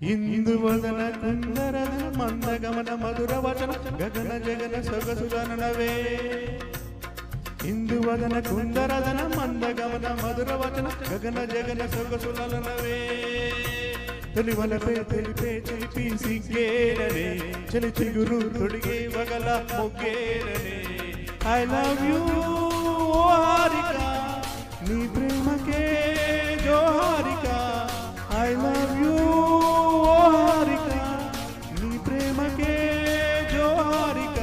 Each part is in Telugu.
ఇందువదన కుందరదన మందగమన మధుర వచన గగన జగన సొగసులనవే ఇందువదన కుందరదన మందగమన మధుర వచన గగన జగన సొగసులనవే తొలివలపే తెలిపే చిలిపి సిగ్గేరనే చలి చిగురు తొడిగే వగల మొగ్గేరనే ఐ లవ్ యూ హారిక నీ ప్రేమకే జోహారిక ఐ లవ్ యూ హారిక నీ ప్రేమకే జోహారిక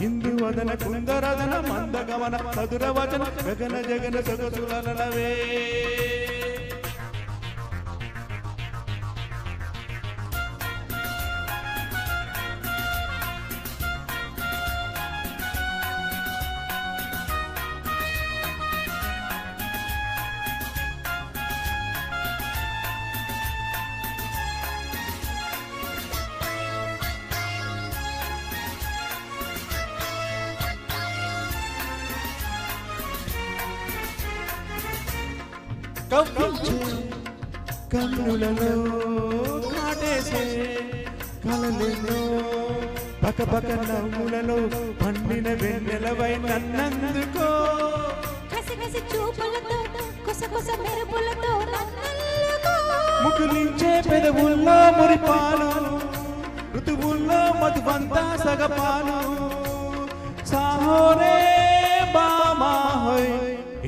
ఇందువదన కుందరదన మందగమన మధుర వచన గగన జగన సొగసులనవే కన్నులలో కాటేసే కలలెన్నో పక్కపక్క నవ్వులలో పండిన వెన్నెలవై నన్నందుకో కసికసి చూపులతో కొసకొస మెరుపులతో నన్నల్లుకో ముకులించే పెదవుల్లో మురిపాలు ఋతువుల్లో మధువంతా సగపాలు సాహోరే బామా హోయ్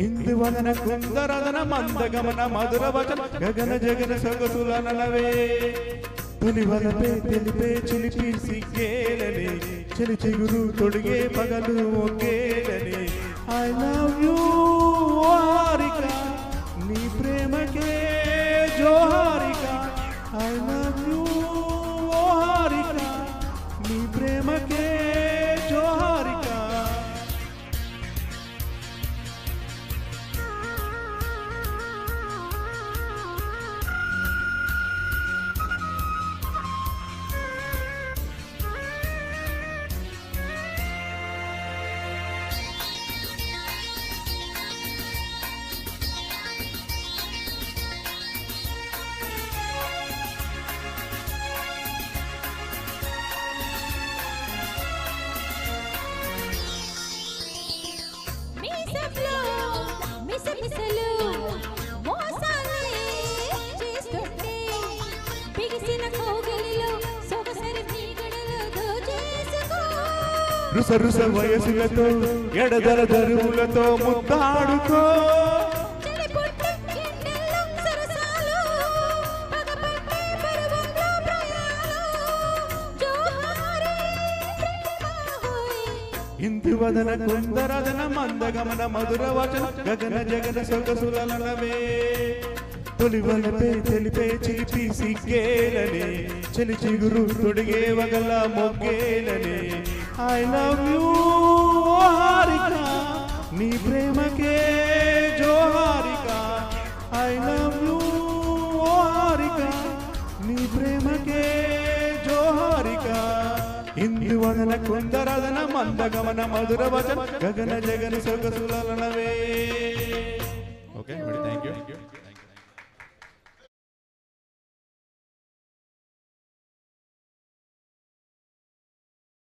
ఇందువదన కుందరదన మందగమన మధుర వచన గగన జగన సొగసులనవే తొలివలపే తెలిపే చిలిపి సిగ్గేరనే చలి చిగురు తొడిగే పగలు ఒకేరనే ఐ లవ్ యూ హారిక నీ ప్రేమకే జోహారిక ఐ లవ్ యూ హారిక నీ ప్రేమకే జోహారిక మిసమిసలు మోసాలే చేస్తుంటే బిగిసిన కోగిలిలో సొగసరి తీగడలో దోచేసుకో రుస రుస వయసులతో ఎడదల దరువులతో ముద్దాడుకో ఇందువదన కుందరదన మందగమన మధుర వచన గగన జగన సొగసులనవే తొలివలపే తెలిపే చిలిపి సిగ్గేలనే చలి చిగురు తొడిగే వగల మొగ్గేలనే ఐ లవ్ యూ హారిక నీ ప్రేమకే జోహారిక ఐ లవ్ యూ హారిక నీ ప్రేమకే జోహారిక ఇందువదన కుందరదన మందగమన మధుర వచన గగన జగన సొగసులనవే ఓకే థ్యాంక్ యూ